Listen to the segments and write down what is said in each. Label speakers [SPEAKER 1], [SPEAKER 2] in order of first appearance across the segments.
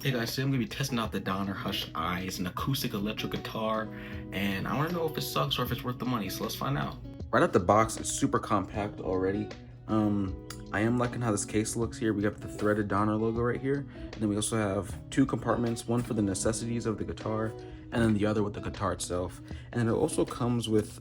[SPEAKER 1] Hey guys, today I'm going to be testing out the Donner Hush I. It's an acoustic electric guitar, and I want to know if it sucks or if it's worth the money, so let's find out. Right out the box, it's super compact already. I am liking how this case looks here. We got the threaded Donner logo right here, and then we also have two compartments, one for the necessities of the guitar, and then the other with the guitar itself. And then it also comes with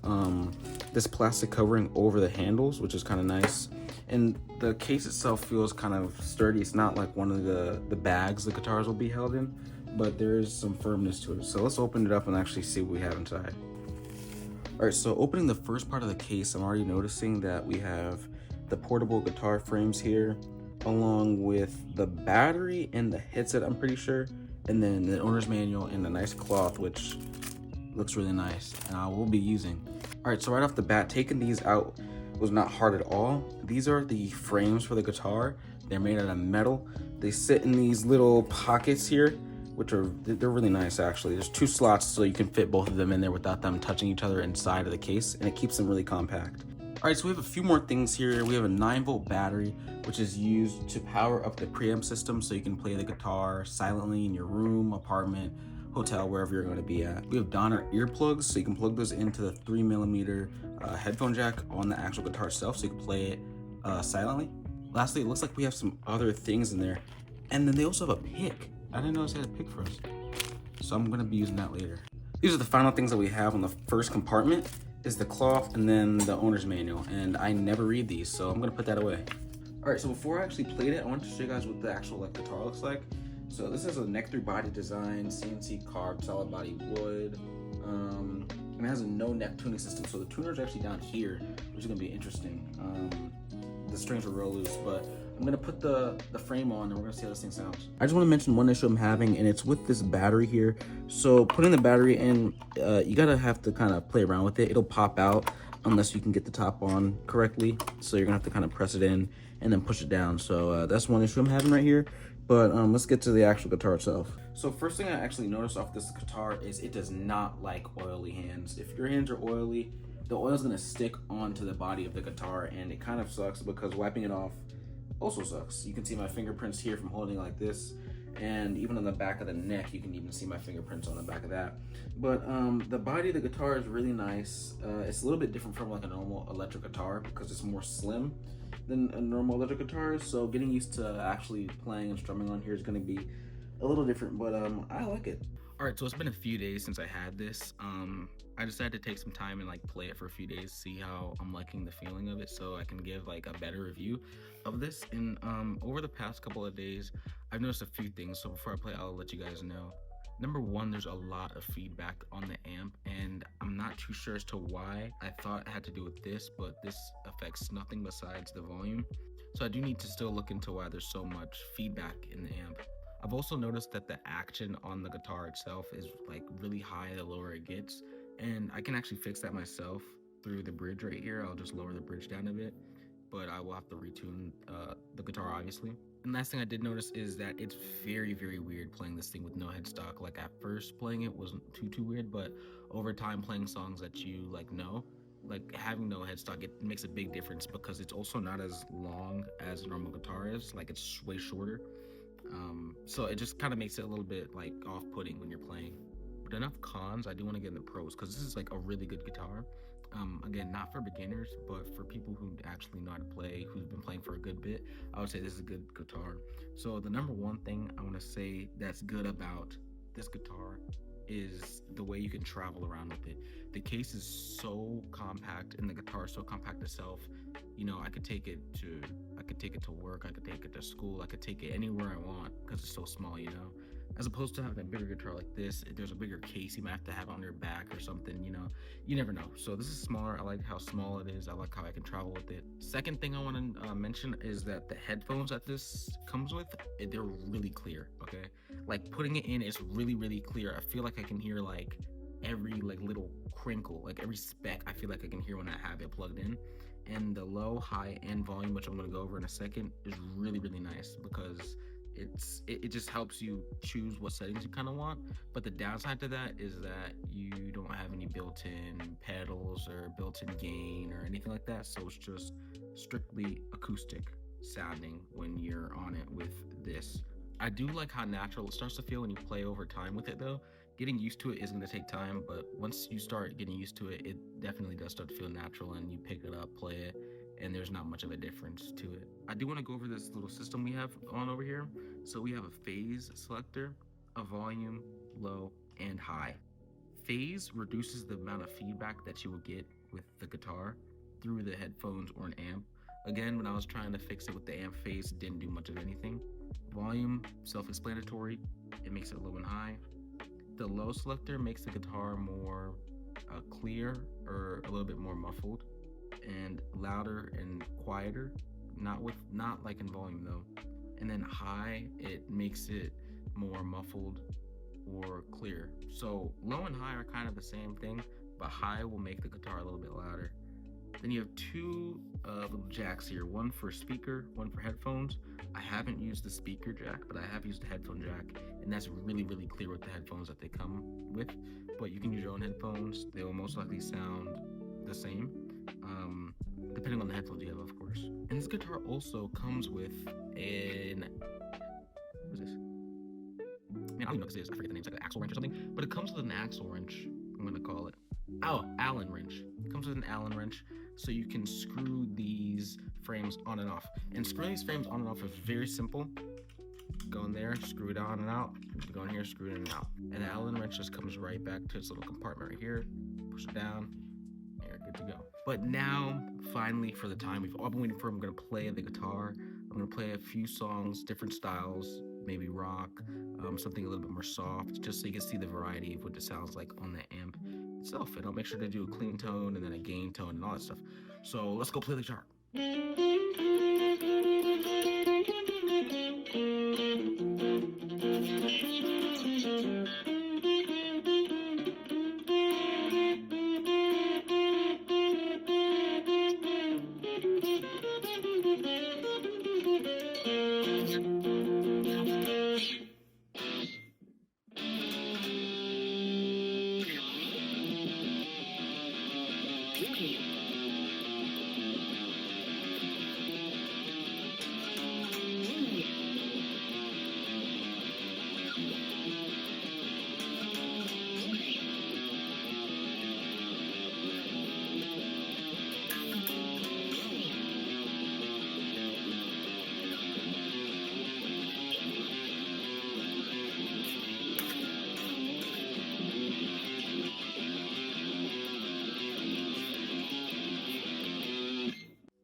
[SPEAKER 1] this plastic covering over the handles, which is kind of nice. And the case itself feels kind of sturdy. It's not like one of the bags the guitars will be held in, but there is some firmness to it. So let's open it up and actually see what we have inside. All right, so opening the first part of the case, I'm already noticing that we have the portable guitar frames here, along with the battery and the headset, I'm pretty sure, and then the owner's manual and a nice cloth, which looks really nice and I will be using. All right, so right off the bat, taking these out was not hard at all. These are the frames for the guitar. They're made out of metal. They sit in these little pockets here, which they're really nice actually. There's two slots so you can fit both of them in there without them touching each other inside of the case, and it keeps them really compact. All right, so we have a few more things here. We have a 9-volt battery, which is used to power up the preamp system so you can play the guitar silently in your room, apartment, hotel, wherever you're going to be at. We have Donner earplugs, so you can plug those into the 3mm headphone jack on the actual guitar itself so you can play it silently. Lastly, it looks like we have some other things in there. And then they also have a pick. I didn't notice they had a pick for us. So I'm going to be using that later. These are the final things that we have on the first compartment is the cloth and then the owner's manual. And I never read these, so I'm going to put that away. All right, so before I actually played it, I wanted to show you guys what the actual guitar looks like. So this is a neck through body design, CNC carved solid body wood. And it has a no neck tuning system. So the tuner is actually down here, which is gonna be interesting. The strings are real loose, but I'm gonna put the frame on and we're gonna see how this thing sounds. I just wanna mention one issue I'm having, and it's with this battery here. So putting the battery in, you gotta have to kind of play around with it. It'll pop out unless you can get the top on correctly. So you're gonna have to kind of press it in and then push it down. So that's one issue I'm having right here. But let's get to the actual guitar itself. So first thing I actually noticed off this guitar is it does not like oily hands. If your hands are oily, the oil is gonna stick onto the body of the guitar, and it kind of sucks because wiping it off also sucks. You can see my fingerprints here from holding it like this, and even on the back of the neck, you can even see my fingerprints on the back of that. But the body of the guitar is really nice. It's a little bit different from like a normal electric guitar because it's more slim than a normal electric guitar, so getting used to actually playing and strumming on here is going to be a little different, but I like it. All right, so it's been a few days since I had this. I decided to take some time and like play it for a few days, see how I'm liking the feeling of it, so I can give like a better review of this. And over the past couple of days, I've noticed a few things. So before I play, I'll let you guys know. Number one, there's a lot of feedback on the amp, and I'm not too sure as to why. I thought it had to do with this, but this affects nothing besides the volume. So I do need to still look into why there's so much feedback in the amp. I've also noticed that the action on the guitar itself is like really high the lower it gets, and I can actually fix that myself through the bridge right here. I'll just lower the bridge down a bit, but I will have to retune the guitar obviously. And last thing I did notice is that it's very, very weird playing this thing with no headstock. Like at first playing it wasn't too weird, but over time playing songs that you like having no headstock, it makes a big difference because it's also not as long as a normal guitar is. Like it's way shorter. So it just kind of makes it a little bit like off-putting when you're playing. But enough cons, I do want to get into pros because this is like a really good guitar. Again, not for beginners, but for people who actually know how to play, who've been playing for a good bit, I would say this is a good guitar. So the number one thing I want to say that's good about this guitar is the way you can travel around with it. The case is so compact and the guitar is so compact itself. You know, I could take it to work, I could take it to school, I could take it anywhere I want because it's so small, you know. As opposed to having a bigger guitar like this, if there's a bigger case, you might have to have it on your back or something, you know. You never know. So this is smaller. I like how small it is. I like how I can travel with it. Second thing I want to mention is that the headphones that this comes with, they're really clear, okay? Like putting it in is really, really clear. I feel like I can hear like every like little crinkle, like every speck I feel like I can hear when I have it plugged in. And the low, high, and volume, which I'm going to go over in a second, is really, really nice because it just helps you choose what settings you kind of want. But the downside to that is that you don't have any built-in pedals or built-in gain or anything like that, so it's just strictly acoustic sounding when you're on it with this. I do like how natural it starts to feel when you play over time with it though. Getting used to it is going to take time, but once you start getting used to it, it definitely does start to feel natural, and you pick it up, play it, and there's not much of a difference to it. I do want to go over this little system we have on over here. So we have a phase selector, a volume, low, and high. Phase reduces the amount of feedback that you will get with the guitar through the headphones or an amp. Again, when I was trying to fix it with the amp phase, it didn't do much of anything. Volume, self-explanatory, it makes it low and high. The low selector makes the guitar more clear or a little bit more muffled, and louder and quieter, not like in volume though. And then high, it makes it more muffled or clear. So low and high are kind of the same thing, but high will make the guitar a little bit louder. Then you have two little jacks here, one for speaker, one for headphones. I haven't used the speaker jack, but I have used the headphone jack, and that's really, really clear with the headphones that they come with. But you can use your own headphones. They will most likely sound the same, depending on the headphones you have, of course. And this guitar also comes with an, what is this? Man, I don't even know what this is. I forget the name. It's like an axle wrench or something. But it comes with an axle wrench, I'm gonna call it. Oh, Allen wrench. It comes with an Allen wrench, so you can screw these frames on and off. And screwing these frames on and off is very simple. Go in there, screw it on and out. Go in here, screw it in and out. And the Allen wrench just comes right back to its little compartment right here. Push it down. You're good to go. But now, finally, for the time we've all been waiting for, I'm gonna play the guitar. I'm gonna play a few songs, different styles, maybe rock, something a little bit more soft, just so you can see the variety of what it sounds like on the amp itself. And I'll make sure to do a clean tone and then a gain tone and all that stuff. So let's go play the guitar.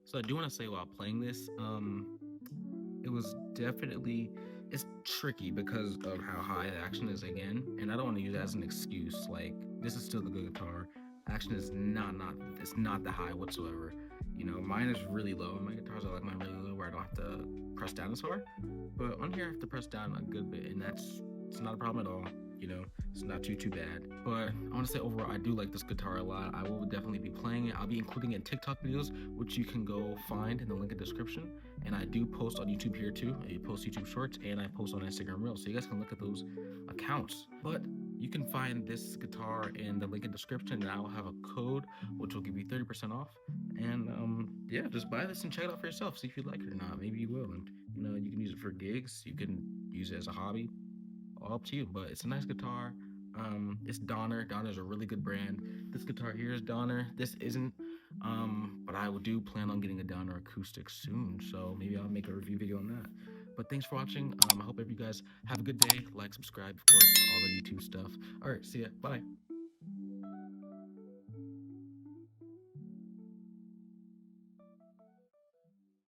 [SPEAKER 1] So I do want to say while playing this, it was definitely, it's tricky because of how high the action is again, and I don't want to use that as an excuse. Like, this is still the good guitar. Action is it's not that high whatsoever. You know, mine is really low. My guitars are like mine really low, where I don't have to press down as hard. But on here, I have to press down a good bit, and it's not a problem at all. You know, it's not too bad. But I want to say overall, I do like this guitar a lot. I will definitely be playing it. I'll be including it in TikTok videos, which you can go find in the link in the description. And I do post on YouTube here too. I post YouTube Shorts, and I post on Instagram Reels, so you guys can look at those accounts. But you can find this guitar in the link in the description, and I will have a code which will give you 30% off. And yeah, just buy this and check it out for yourself. See if you like it or not. Maybe you will. And you know, you can use it for gigs. You can use it as a hobby. All up to you, but it's a nice guitar. It's Donner. Donner's a really good brand. This guitar here is Donner. This isn't, but I do plan on getting a Donner Acoustic soon, so maybe I'll make a review video on that. But thanks for watching. I hope you guys have a good day. Like, subscribe, of course, all the YouTube stuff. All right, see ya. Bye.